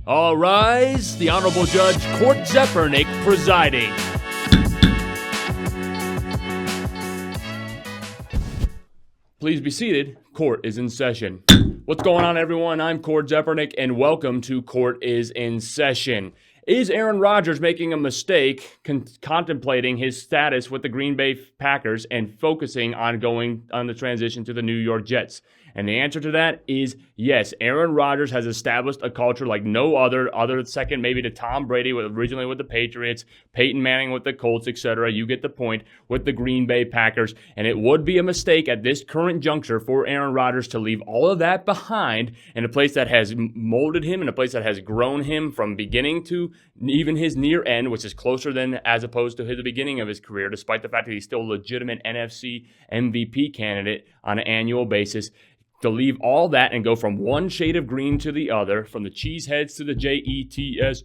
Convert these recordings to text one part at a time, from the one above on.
All rise, the Honorable Judge Court Zepernick presiding. Please be seated. Court is in session. What's going on, everyone? I'm Court Zepernick, and welcome to Court is in Session. Is Aaron Rodgers making a mistake contemplating his status with the Green Bay Packers and focusing on going on the transition to the New York Jets? And the answer to that is yes. Aaron Rodgers has established a culture like no other second maybe to Tom Brady, originally with the Patriots, Peyton Manning with the Colts, etc. You get the point, with the Green Bay Packers. And it would be a mistake at this current juncture for Aaron Rodgers to leave all of that behind in a place that has molded him, in a place that has grown him from beginning to even his near end, which is closer than as opposed to the beginning of his career, despite the fact that he's still a legitimate NFC MVP candidate on an annual basis. To leave all that and go from one shade of green to the other, from the cheeseheads to the Jets,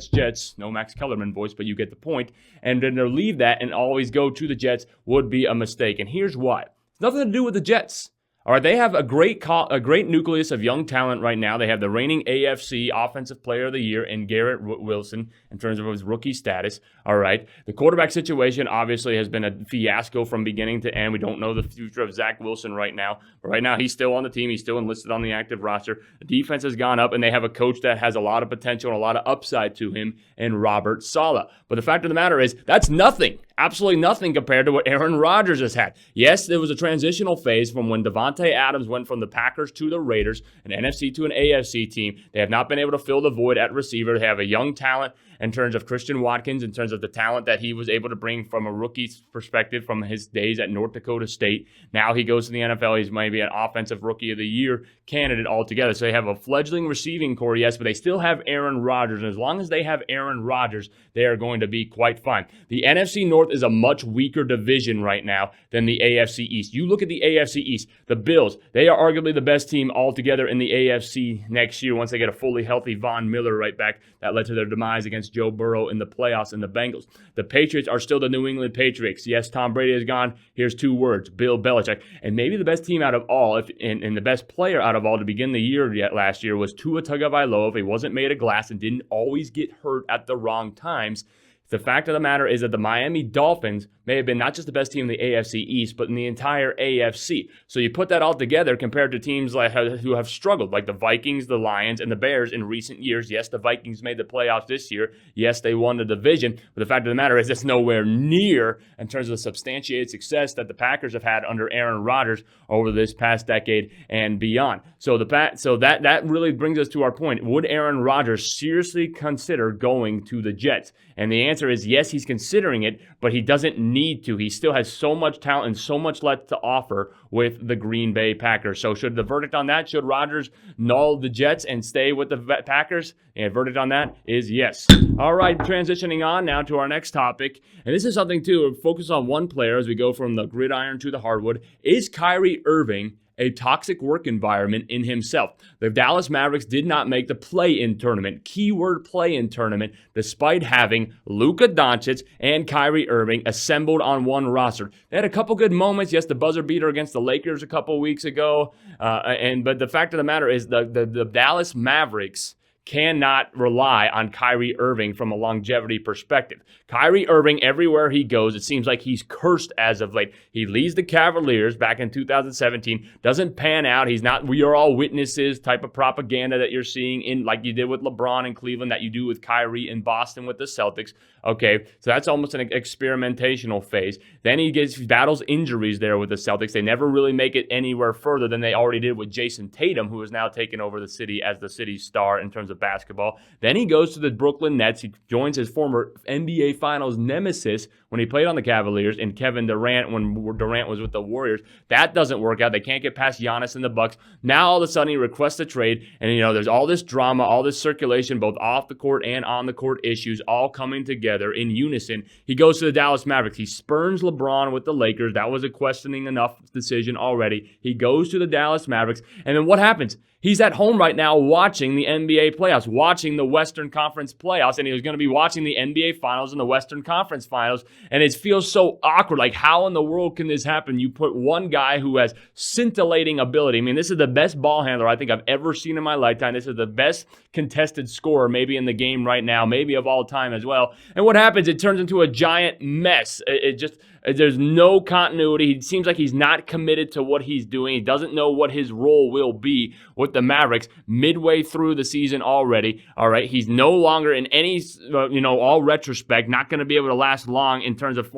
Jets. No Max Kellerman voice, but you get the point. And then to leave that and always go to the Jets would be a mistake. And here's why. It's nothing to do with the Jets. All right, they have a great nucleus of young talent right now. They have the reigning AFC Offensive Player of the Year in Garrett Wilson in terms of his rookie status. All right, the quarterback situation obviously has been a fiasco from beginning to end. We don't know the future of Zach Wilson right now. But right now, he's still on the team. He's still enlisted on the active roster. The defense has gone up, and they have a coach that has a lot of potential and a lot of upside to him in Robert Saleh. But the fact of the matter is, that's nothing. Absolutely nothing compared to what Aaron Rodgers has had. Yes, there was a transitional phase from when Davante Adams went from the Packers to the Raiders, an NFC to an AFC team. They have not been able to fill the void at receiver. They have a young talent in terms of Christian Watkins, in terms of the talent that he was able to bring from a rookie's perspective from his days at North Dakota State. Now he goes to the NFL. He's maybe an offensive rookie of the year candidate altogether. So they have a fledgling receiving core, yes, but they still have Aaron Rodgers. And as long as they have Aaron Rodgers, they are going to be quite fine. The NFC North is a much weaker division right now than the AFC East. You look at the AFC East, the Bills, they are arguably the best team altogether in the AFC next year once they get a fully healthy Von Miller right back. That led to their demise against Joe Burrow in the playoffs and the Bengals. The Patriots are still the New England Patriots. Yes, Tom Brady is gone. Here's two words, Bill Belichick. And maybe the best team out of all, and the best player out of all to begin the year last year was Tua Tagovailoa. He wasn't made of glass and didn't always get hurt at the wrong times. The fact of the matter is that the Miami Dolphins may have been not just the best team in the AFC East, but in the entire AFC. So you put that all together compared to teams who have struggled, like the Vikings, the Lions, and the Bears in recent years. Yes, the Vikings made the playoffs this year. Yes, they won the division. But the fact of the matter is it's nowhere near in terms of the substantiated success that the Packers have had under Aaron Rodgers over this past decade and beyond. So that really brings us to our point. Would Aaron Rodgers seriously consider going to the Jets? And the answer is yes, he's considering it, but he doesn't need to. He still has so much talent and so much left to offer with the Green Bay Packers. So should the verdict on that, should Rodgers null the Jets and stay with the Packers? And verdict on that is yes. All right, transitioning on now to our next topic. And this is something, too, focus on one player as we go from the gridiron to the hardwood. Is Kyrie Irving a toxic work environment in himself? The Dallas Mavericks did not make the play-in tournament, keyword play-in tournament, despite having Luka Doncic and Kyrie Irving assembled on one roster. They had a couple good moments. Yes, the buzzer beater against the Lakers a couple weeks ago. But the fact of the matter is the Dallas Mavericks cannot rely on Kyrie Irving from a longevity perspective. Kyrie Irving, everywhere he goes, it seems like he's cursed as of late. He leads the Cavaliers back in 2017, doesn't pan out. He's not we are all witnesses type of propaganda that you're seeing in like you did with LeBron in Cleveland, that you do with Kyrie in Boston with the Celtics. Okay, so that's almost an experimentational phase. Then he battles injuries there with the Celtics. They never really make it anywhere further than they already did with Jason Tatum, who has now taken over the city as the city's star in terms of basketball. Then he goes to the Brooklyn Nets. He joins his former NBA Finals nemesis when he played on the Cavaliers and Kevin Durant when Durant was with the Warriors. That doesn't work out. They can't get past Giannis and the Bucks. Now all of a sudden he requests a trade, and there's all this drama, all this circulation, both off the court and on the court issues, all coming together in unison. He goes to the Dallas Mavericks. He spurns LeBron with the Lakers. That was a questioning enough decision already. He goes to the Dallas Mavericks, and then what happens? He's at home right now watching the NBA playoffs, watching the Western Conference playoffs, and he was going to be watching the NBA Finals and the Western Conference Finals, and it feels so awkward. Like, how in the world can this happen? You put one guy who has scintillating ability. I mean, this is the best ball handler I think I've ever seen in my lifetime. This is the best contested scorer maybe in the game right now, maybe of all time as well. And what happens? It turns into a giant mess. There's no continuity. It seems like he's not committed to what he's doing. He doesn't know what his role will be with the Mavericks midway through the season already. All right, he's no longer in any, all retrospect, not going to be able to last long in terms of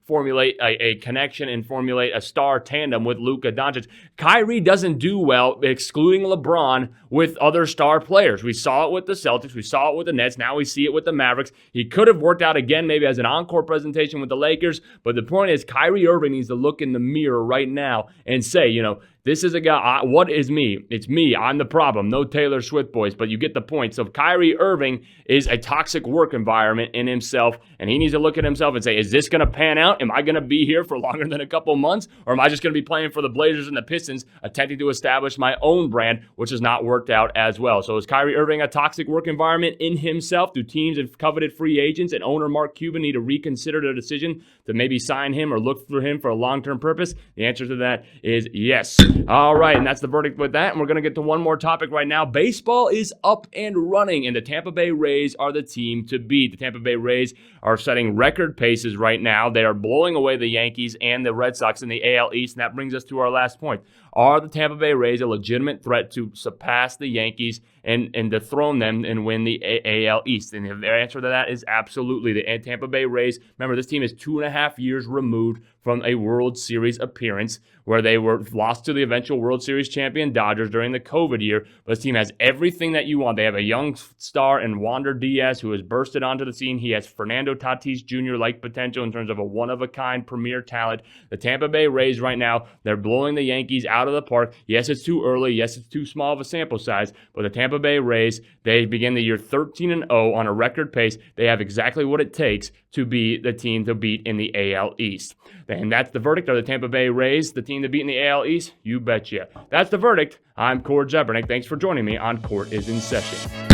formulate a connection and formulate a star tandem with Luka Doncic. Kyrie doesn't do well, excluding LeBron, with other star players. We saw it with the Celtics. We saw it with the Nets. Now we see it with the Mavericks. He could have worked out again maybe as an encore presentation with the Lakers, but the point is Kyrie Irving needs to look in the mirror right now and say, this is a guy, what is me? It's me. I'm the problem. No Taylor Swift boys, but you get the point. So Kyrie Irving is a toxic work environment in himself, and he needs to look at himself and say, is this going to pan out? Am I going to be here for longer than a couple months? Or am I just going to be playing for the Blazers and the Pistons, attempting to establish my own brand, which has not worked out as well? So is Kyrie Irving a toxic work environment in himself? Do teams and coveted free agents and owner Mark Cuban need to reconsider their decision to maybe sign him or look for him for a long-term purpose? The answer to that is yes. All right, and that's the verdict with that. And we're going to get to one more topic right now. Baseball is up and running, and the Tampa Bay Rays are the team to beat. The Tampa Bay Rays are setting record paces right now. They are blowing away the Yankees and the Red Sox in the AL East, and that brings us to our last point. Are the Tampa Bay Rays a legitimate threat to surpass the Yankees and dethrone them and win the AL East? And the answer to that is absolutely. The Tampa Bay Rays, remember, this team is 2.5 years removed from a World Series appearance where they were lost to the eventual World Series champion Dodgers during the COVID year. But this team has everything that you want. They have a young star in Wander Diaz who has bursted onto the scene. He has Fernando Tatis Jr.-like potential in terms of a one-of-a-kind premier talent. The Tampa Bay Rays right now, they're blowing the Yankees out of the park. Yes, it's too early. Yes, it's too small of a sample size. But the Tampa Bay Rays, they begin the year 13-0 on a record pace. They have exactly what it takes to be the team to beat in the AL East. And that's the verdict. Are the Tampa Bay Rays the team to beat in the AL East? You betcha. That's the verdict. I'm Cord Zepernick. Thanks for joining me on Court is in Session.